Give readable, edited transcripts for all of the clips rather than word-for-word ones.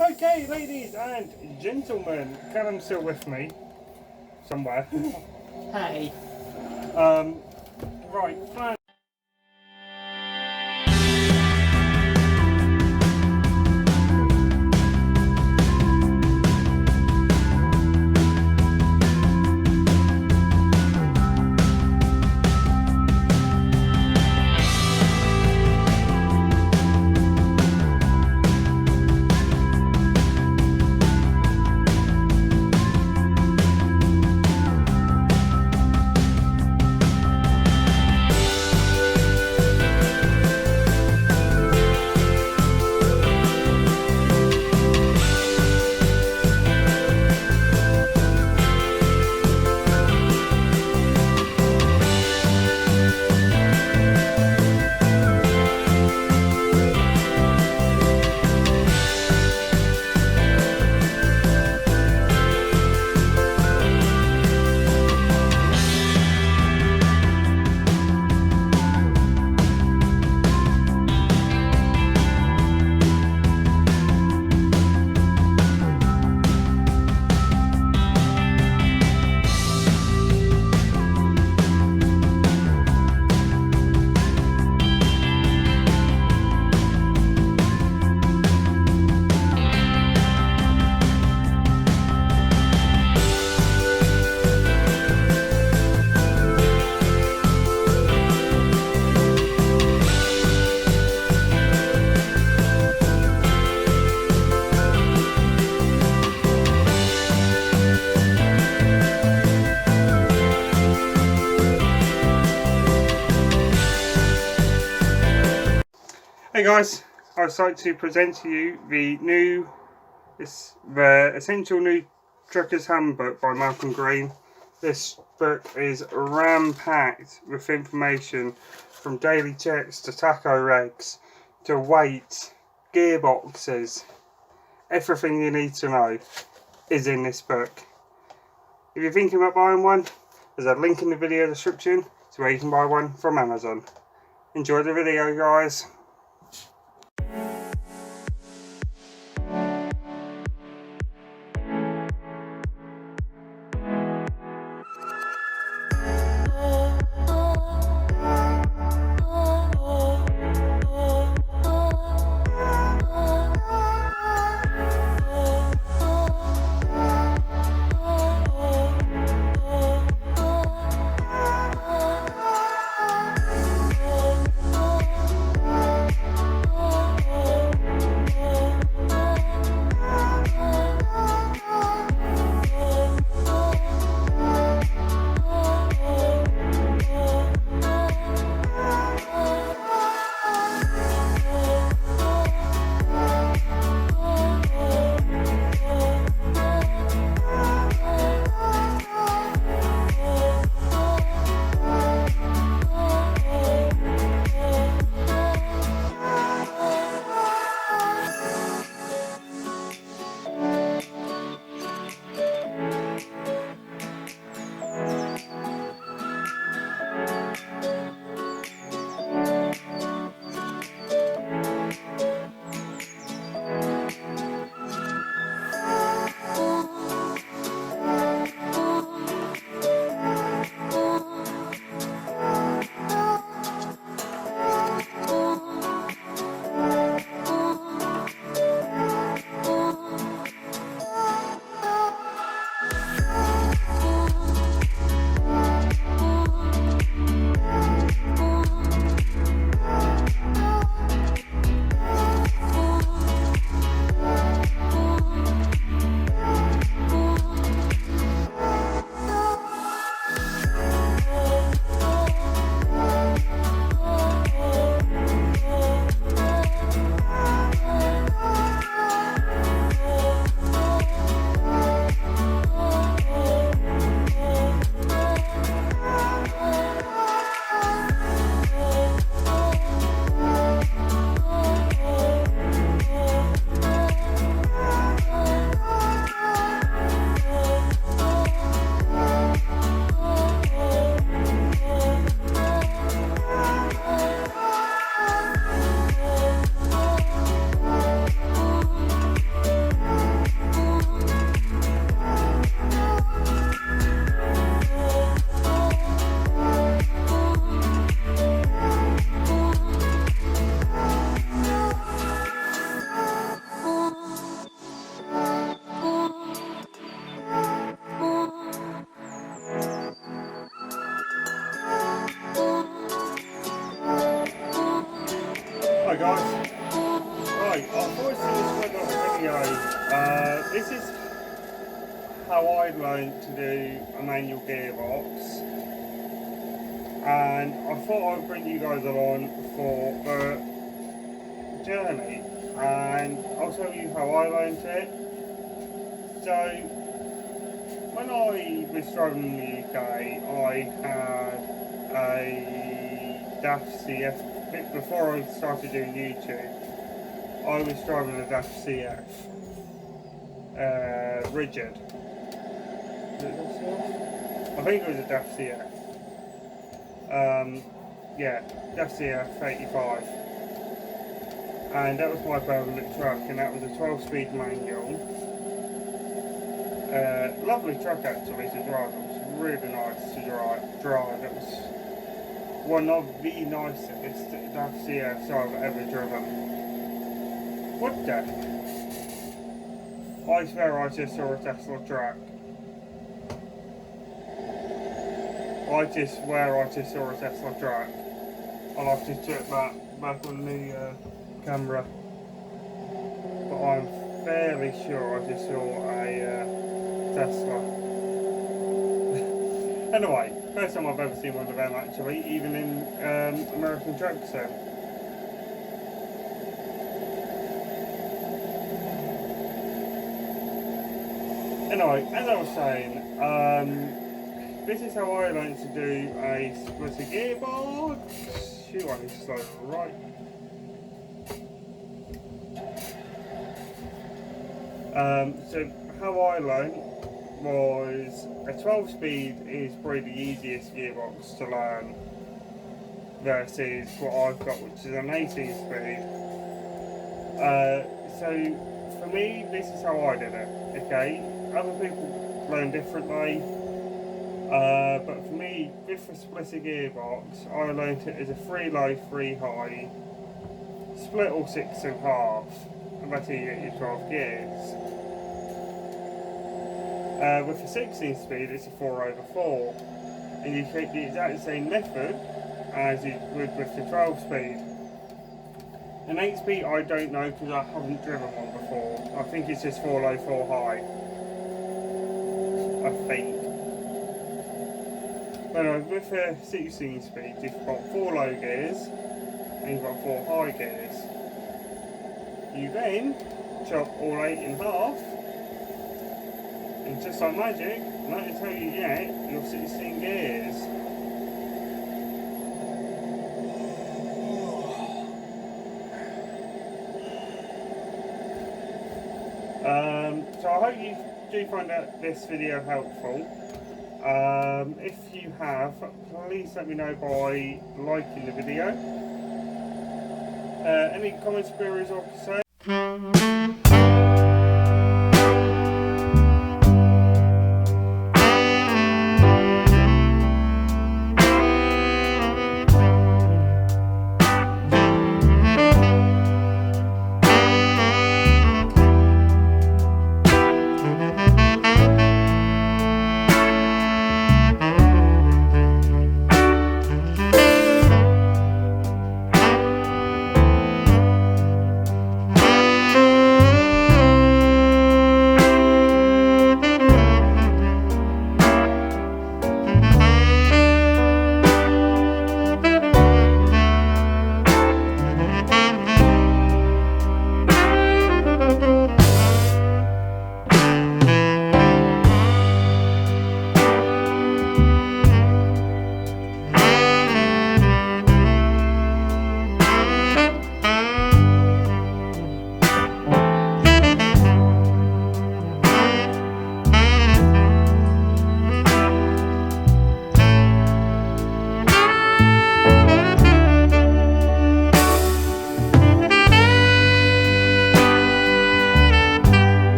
Okay, ladies and gentlemen, Callum's still with me somewhere. Hey. Right, plan. Hey guys, I would like to present to you the Essential New Trucker's Handbook by Malcolm Green. This book is ram-packed with information from daily checks to tacho regs to weight, gearboxes. Everything you need to know is in this book. If you're thinking about buying one, there's a link in the video description to where you can buy one from Amazon. Enjoy the video, guys. video. This is how I learned to do a manual gearbox, and I thought I'd bring you guys along for the journey, and I'll tell you how I learned it. So, when I was driving in the UK, I had a DAF CF. Before I started doing YouTube, I was driving a DAF CF rigid. I think it was a DAF CF. Yeah, DAF CF 85. And that was my permanent truck, and that was a 12-speed manual. Lovely truck actually to drive. It was really nice to drive. It was one of the nicest DAF CFs I've ever driven. What the? I swear I just saw a Tesla truck. I just swear I just saw a Tesla truck. I'll have to check that back on the camera. But I'm fairly sure I just saw a Tesla. Anyway, first time I've ever seen one of them actually, even in American Truck Show. Anyway, as I was saying, this is how I learned to do a splitter gearbox. Shoot, I need to slow right. So how I learned was a 12-speed is probably the easiest gearbox to learn versus what I've got, which is an 18-speed. So for me, this is how I did it. Okay, other people learn differently, but for me, with the splitter gearbox, I learned it as a 3 low, 3 high, split all 6 in half, and that's how you get your 12 gears. With the 16-speed, it's a 4/4, and you take the exact same method as you would with the 12-speed. An 8-speed, I don't know because I haven't driven one before. I think it's just 4 low, 4 high. I think. But with the 16-speed, you've got 4 low gears and you've got 4 high gears. You then chop all 8 in half. And just like magic, that is how you get your 16 gears. So I hope you do find this video helpful. If you have, please let me know by liking the video. Any comments, queries or concerns?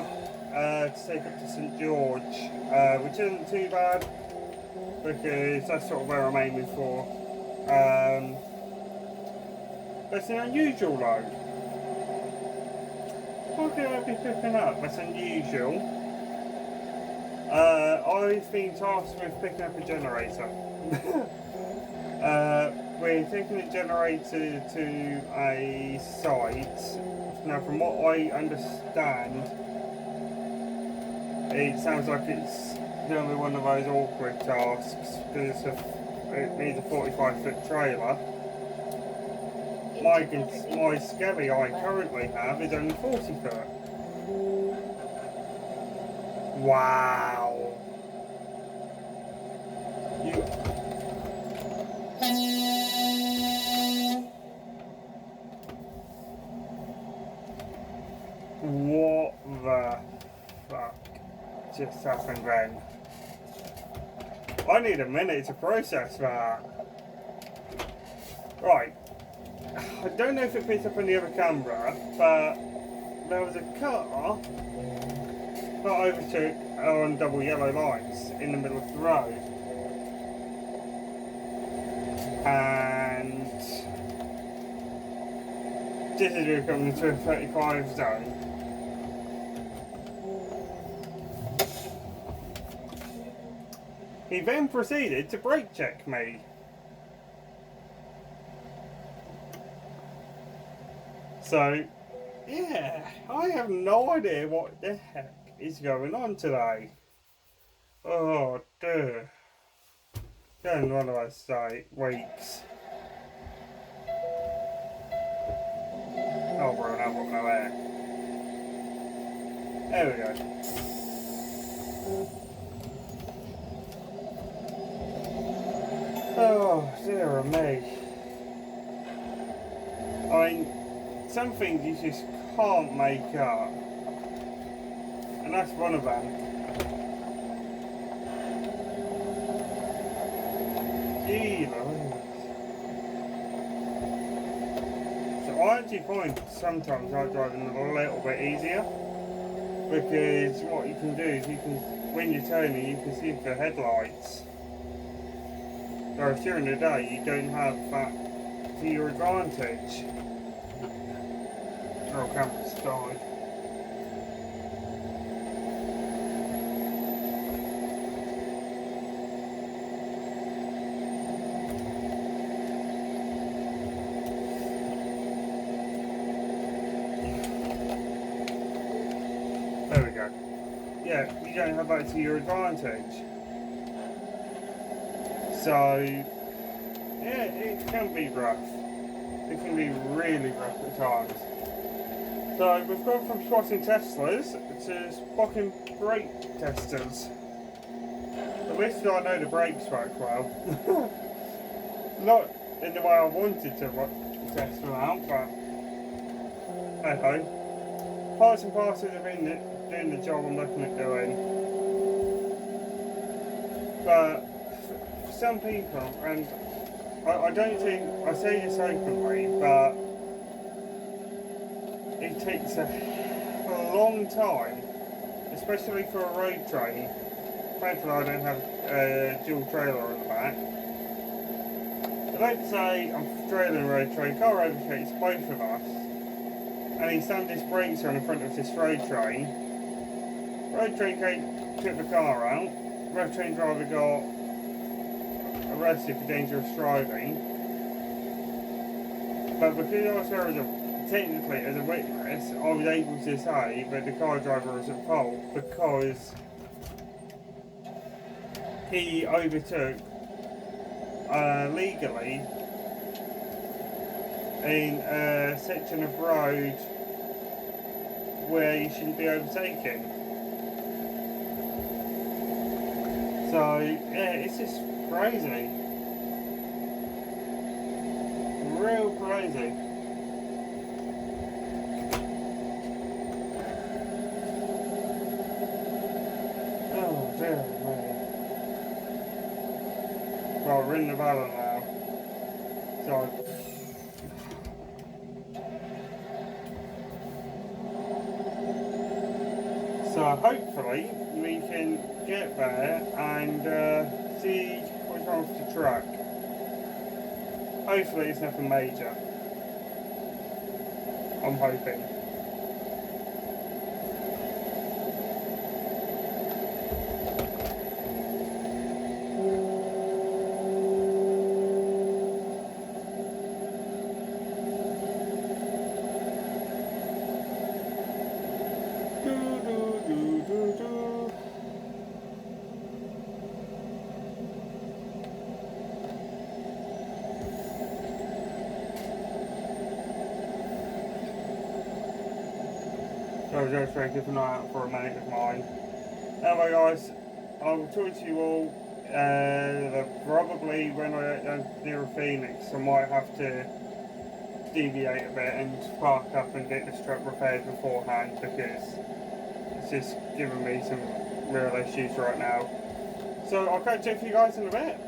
hub to take up to St George, which isn't too bad because that's sort of where I'm aiming for. But it's an unusual load. What could I be picking up? That's unusual. I've been tasked with picking up a generator. We're taking a generator to a site. Now, from what I understand, it sounds like it's going to be one of those awkward tasks because it needs a 45-foot trailer. My scabby I currently have is only 40 foot. Wow. What the fuck just happened then? I need a minute to process that. Right. I don't know if it picked up on the other camera, but there was a car that overtook on double yellow lights in the middle of the road. And this is really coming into a 35 zone. He then proceeded to brake check me. So, yeah, I have no idea what the heck is going on today. Oh, dear. Going one of those weeks. Oh, bro, I've got no air. There we go. Oh, dear me. I mean, some things you just can't make up. And that's one of them. Gee, so I actually find sometimes night driving a little bit easier. Because what you can do is when you're turning, you can see the headlights. Whereas during the day, you don't have that to your advantage. Oh, camera's died. There we go. Yeah, you don't have that to your advantage. So, yeah, it can be rough. It can be really rough at times. So we've gone from spotting Teslas to spotting brake testers. At least I know the brakes work well. Not in the way I wanted to test them out, but hey ho. Parts and parcels of doing the job I'm looking at doing. But for some people, and I don't think, I say this openly, but it takes a long time, especially for a road train. Thankfully I don't have a dual trailer on the back. But let's say I'm trailing a road train, car overtakes both of us, and he slammed his brakes on in front of this road train. Road train took the car out, road train driver got arrested for dangerous driving. But because I was there technically as a witness, I was able to say that the car driver was at fault because he overtook legally in a section of road where you shouldn't be overtaking. So yeah, it's just crazy. Real crazy. Oh dear me. Well, we're in the valley now. So So hopefully we can get there and see what's wrong with the truck. Hopefully it's nothing major. I'm hoping. So just trying to keep an eye out for a minute with mine. Anyway guys, I will talk to you all probably when I get near Phoenix. I might have to deviate a bit and park up and get this truck repaired beforehand because it's just giving me some real issues right now. So I'll catch up with you guys in a bit.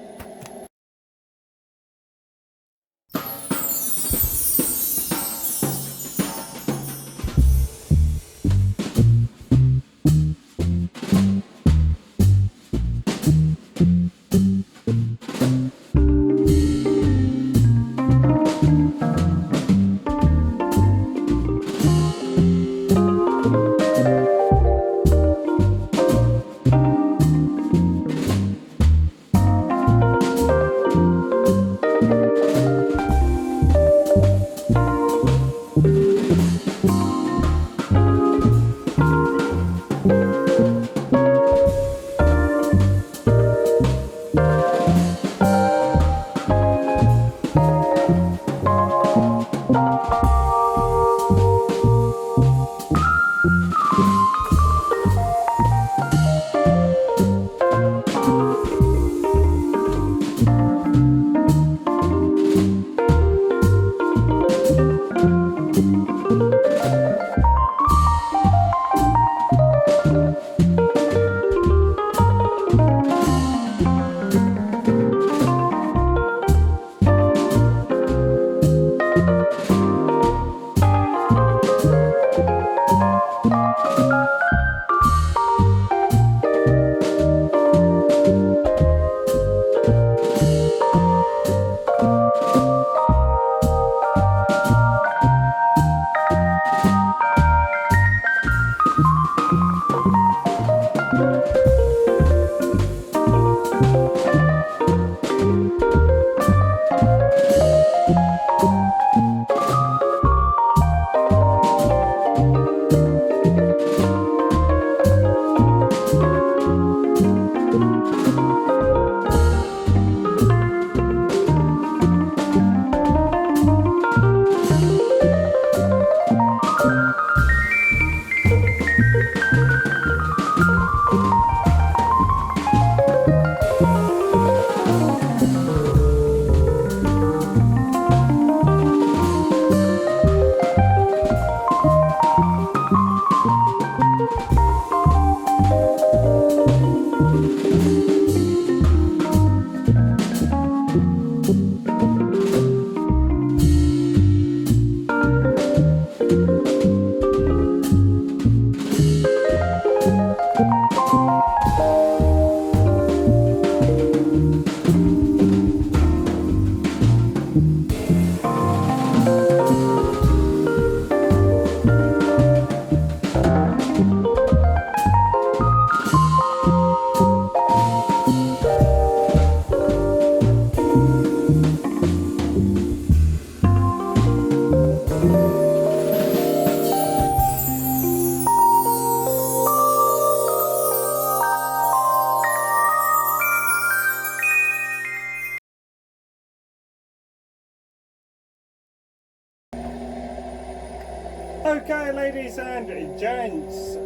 Okay, ladies and gents,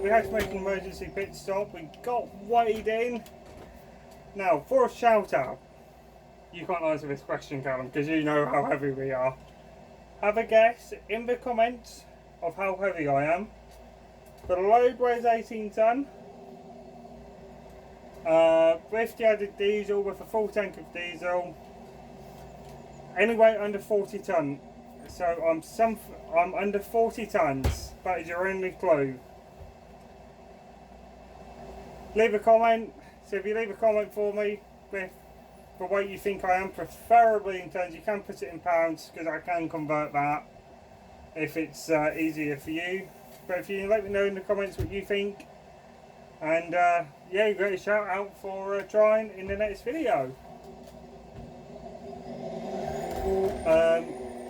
we had to make an emergency pit stop. We got weighed in. Now, for a shout out, you can't answer this question, Callum, because you know how heavy we are. Have a guess in the comments of how heavy I am. The load weighs 18 tonne. With the added diesel, with a full tank of diesel, anyway under 40 tonne. So I'm under 40 tonnes. That is your only clue. leave a comment. So if you leave a comment for me with the weight you think I am, preferably in tons, you can put it in pounds because I can convert that if it's easier for you. But if you let me know in the comments what you think, and yeah, you got a shout out for trying in the next video.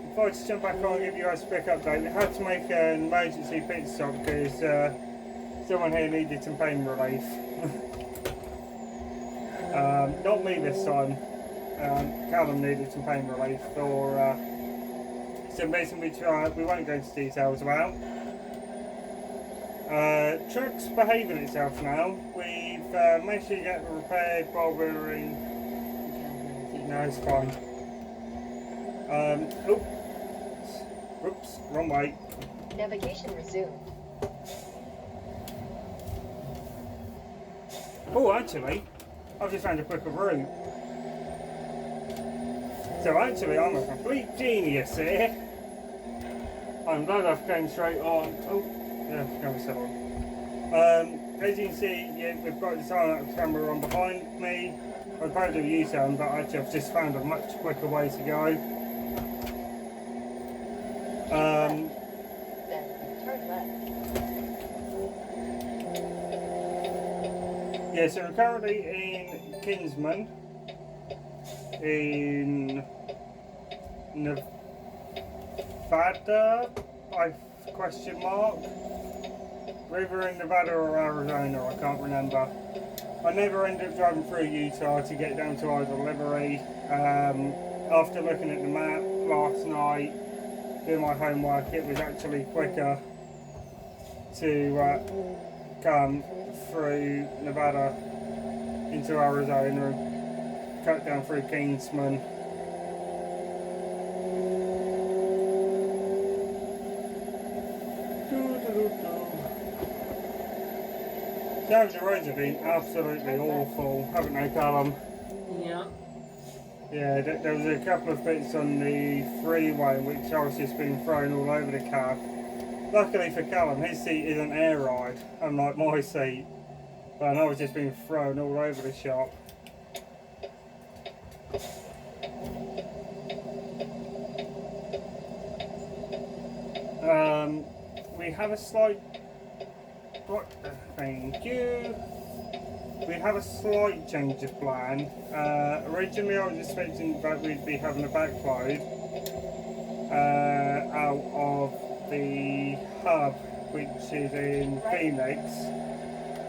Before I just jump back on and give you guys a quick update, we had to make an emergency pit stop because someone here needed some pain relief. Not me this time. Callum needed some pain relief for some reason which we won't go into details about. Truck's behaving itself now. We've managed to get it repaired while we were in. No, it's fine. Oops, wrong way. Navigation resumed. Oh, actually, I've just found a quicker route. So actually, I'm a complete genius here. I'm glad I've came straight on. Oh, yeah, camera's still on. As you can see, yeah, we've got the silent camera on behind me. I was about to do U-turn, but actually I've just found a much quicker way to go. Then turn left. Yeah, so we're currently in Kinsman, in Nevada, question mark. River in Nevada or Arizona, I can't remember. I never ended up driving through Utah to get down to our delivery. After looking at the map last night, doing my homework, it was actually quicker to come through Nevada into Arizona and cut down through Kingsman. The roads have been absolutely awful, haven't they, Callum? Yeah. Yeah, there was a couple of bits on the freeway which I was just being thrown all over the cab. Luckily for Callum, his seat isn't air ride, unlike my seat. But I was just being thrown all over the shop. We have a slight... Thank you. We have a slight change of plan. Originally I was expecting that we'd be having a backload out of the hub, which is in Phoenix.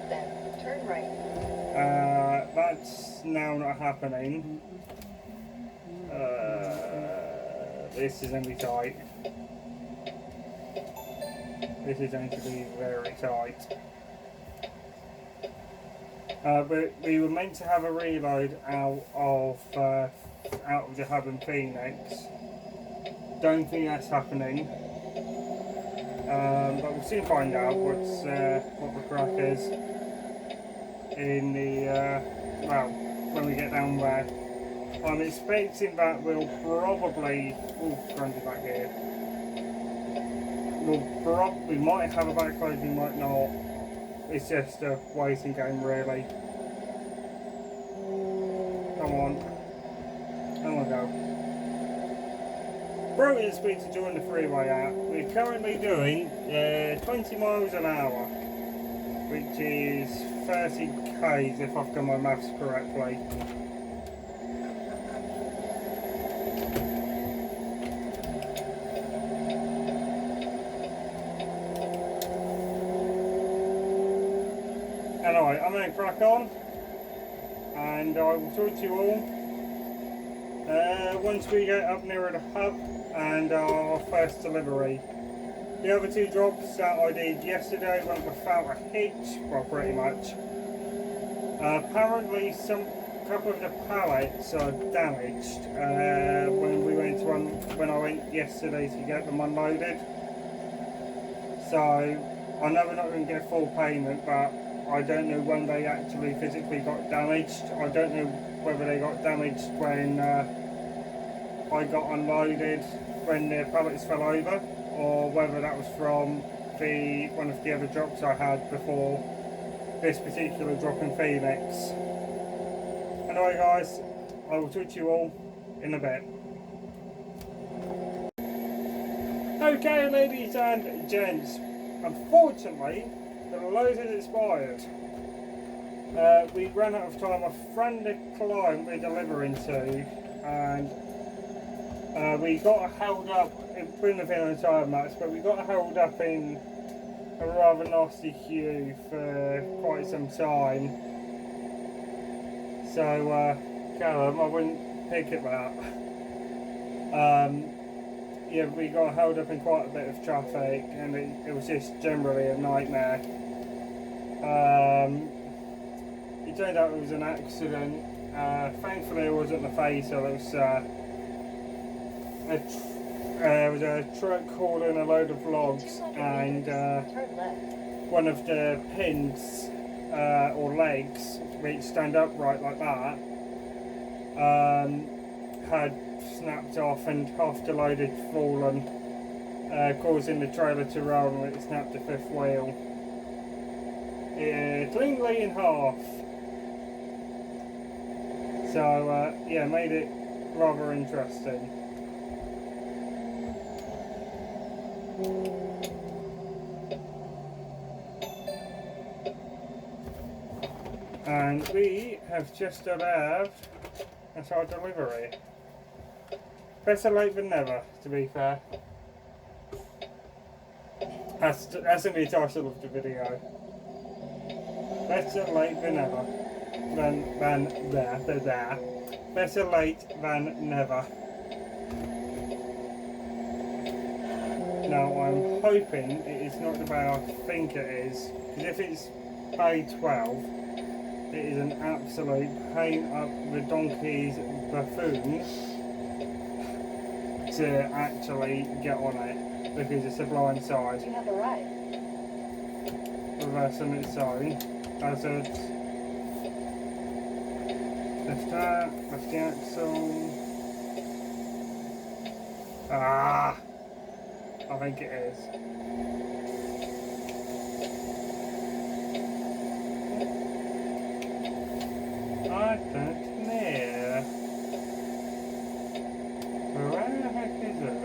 Then turn right. That's now not happening. This is going to be tight. This is going to be very tight. But we were meant to have a reload out of the hub in Phoenix. Don't think that's happening. But we'll soon find out what the crack is in the well, when we get down there. I'm expecting that we'll probably back here. We might have a backload, we might not. It's just a waiting game, really. Come on. Go. Brilliant speed to join the freeway at. We're currently doing 20 miles an hour, which is 30 k's if I've done my maths correctly. Anyway, I'm going to crack on and I will talk to you all once we get up nearer the hub and our first delivery. The other two drops that I did yesterday went without a hitch, well, pretty much. Apparently a couple of the pallets are damaged when I went yesterday to get them unloaded. So I know we're not going to get full payment, but I don't know when they actually physically got damaged. I don't know whether they got damaged when I got unloaded, when the pallets fell over, or whether that was from one of the other drops I had before this particular drop in Phoenix. Anyway guys, I will talk to you all in a bit. Okay ladies and gents, unfortunately the load has expired. We ran out of time. A friend of client we're delivering to, and we got held up. It wouldn't have been an entire match, but we got held up in a rather nasty queue for quite some time. So, Callum, I wouldn't pick it up. Yeah, we got held up in quite a bit of traffic, and it was just generally a nightmare. It turned out it was an accident. Thankfully, it wasn't the fatal. It was a truck hauling a load of logs, and Turn left. one of the pins or legs, which stand upright like that, had snapped off, and half the load had fallen, causing the trailer to roll, and it snapped the fifth wheel. Cleanly in half. So yeah, made it rather interesting. And we have just arrived at our delivery. Better late than never, to be fair. That's in the title of the video. Better late than never. Better late than never. Now I'm hoping it is not the bay I think it is, because if it's bay 12, it is an absolute pain up the donkey's buffoon to actually get on it, because it's a blind side. You have arrived. Reverse on its own. Hazard. Left that, left the axle. Ah! I think it is. I don't know. Where the heck is it?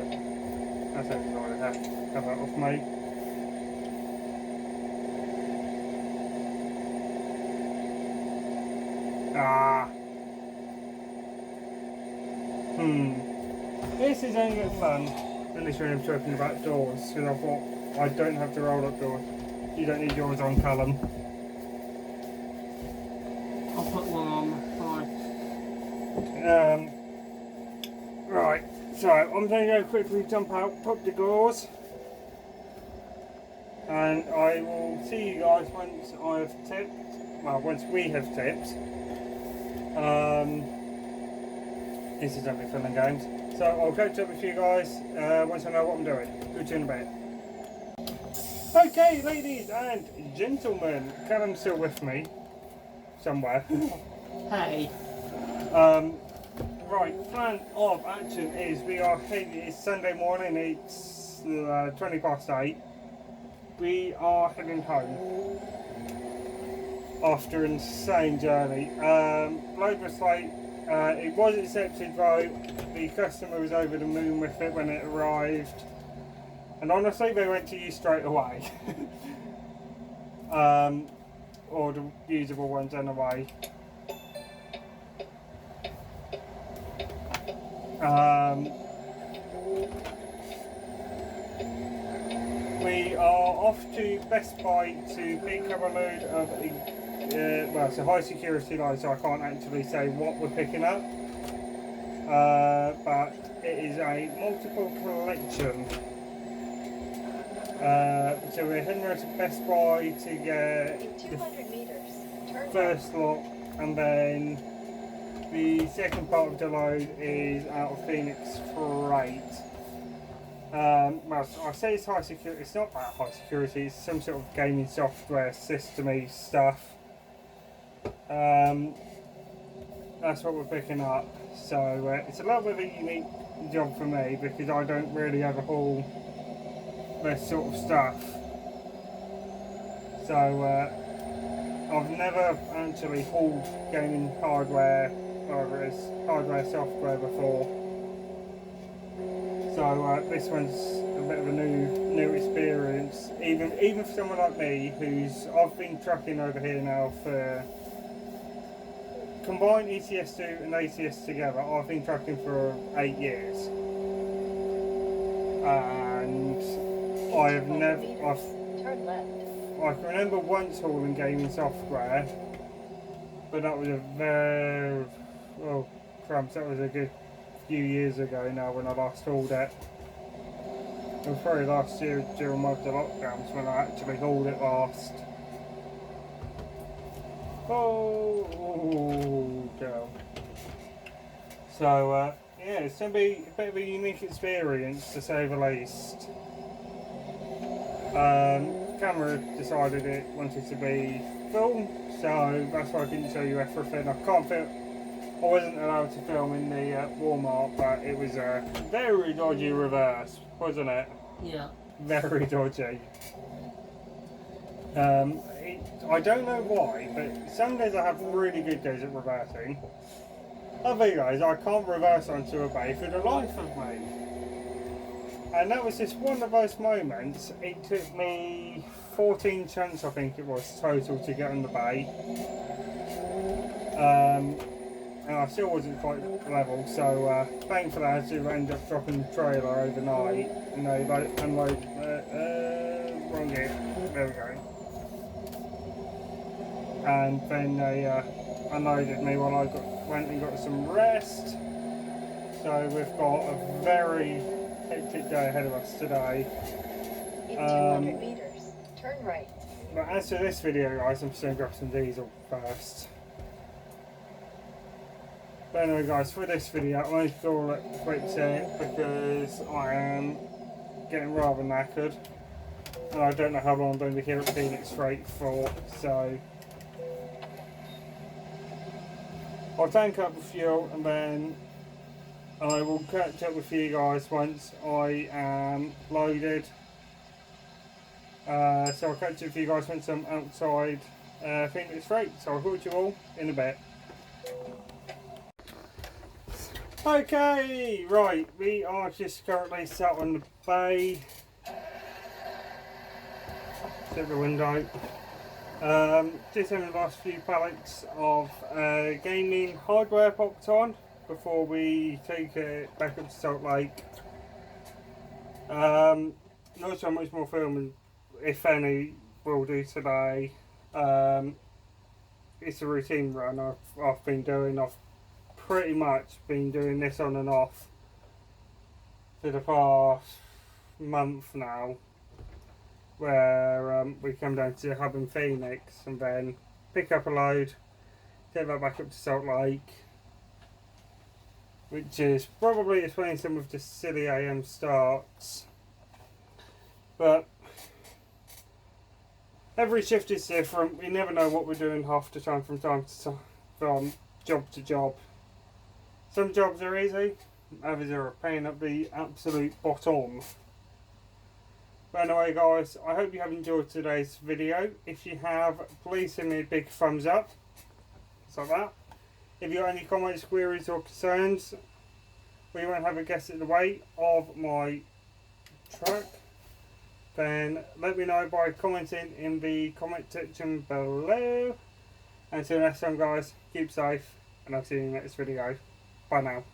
That's actually what I have to come out of me. Ah. This is only at fun. Initially I'm talking about doors, because I thought I don't have to roll up doors. You don't need yours on, Callum. I'll put one on. Fine. Right, so I'm going to go quickly jump out, pop the doors, and I will see you guys once I've tipped. Well, once we have tipped. This is only fun and games. So I'll catch up with you guys once I know what I'm doing. Good to you in a bit. Okay, ladies and gentlemen, Callum's still with me somewhere. Hey. Right, plan of action is we are heading. It's Sunday morning. It's 20 past 8. We are heading home after an insane journey. Load was late. It was accepted though. The customer was over the moon with it when it arrived, and honestly they went to you straight away. Or the usable ones anyway. We are off to Best Buy to pick up a load of well, it's a high security line, so I can't actually say what we're picking up. But it is a multiple collection. So we're heading over to Best Buy to get In 200 meters, turn first lot, and then the second part of the load is out of Phoenix Freight. Well, I say it's high security. It's not that high security. It's some sort of gaming software system-y stuff. That's what we're picking up. So it's a little bit of a unique job for me because I don't really overhaul this sort of stuff. So I've never actually hauled gaming hardware, whether it's hardware, software before. So this one's a bit of a new experience. Even for someone like me, I've been trucking over here now for combined ECS2 and ACS together. I've been trucking for 8 years, and I've never. Turn left. I can remember once hauling gaming software, but that was a very, well, crumbs, that was a good few years ago now when I last hauled it. It was probably last year during one of the lockdowns when I actually hauled it last. Oh, girl. So, yeah, it's going to be a bit of a unique experience to say the least. Camera decided it wanted to be full, so that's why I didn't show you everything. I wasn't allowed to film in the Walmart, but it was a very dodgy reverse, wasn't it? Yeah. Very dodgy. I don't know why, but some days I have really good days at reversing. Other days I can't reverse onto a bay for the life of me. And that was just one of those moments. It took me 14 chunks, I think it was, total to get on the bay. And I still wasn't quite level, so thankfully I had to end up dropping the trailer overnight. And they unload, wrong gear, there we go. And then they unloaded me while I went and got some rest. So we've got a very hectic day ahead of us today. In 200 meters, turn right. But as for this video, guys, I'm just going to grab some diesel first. But anyway, guys, for this video, I'm going to call it quits here because I am getting rather knackered. And I don't know how long I'm going to be here at Phoenix Freight for, so I'll tank up with fuel and then I will catch up with you guys once I am loaded. So I'll catch up with you guys once I'm outside Phoenix Freight. So I'll talk to you all in a bit. Okay, right, we are just currently sat on the bay. Check the window. Just having the last few pallets of gaming hardware popped on before we take it back up to Salt Lake. Not so much more filming, if any, we'll do today. It's a routine run I've been doing. I've pretty much been doing this on and off for the past month now, where we come down to the hub in Phoenix and then pick up a load, take that back up to Salt Lake, which is probably explaining some of the silly AM starts. But every shift is different. We never know what we're doing half the time from job to job. Some jobs are easy, others are a pain at the absolute bottom. But anyway, guys, I hope you have enjoyed today's video. If you have, please send me a big thumbs up. Just like that. If you have any comments, queries or concerns, we won't have a guess at the weight of my truck, then let me know by commenting in the comment section below. Until next time, guys, keep safe and I'll see you in the next video. Bye now.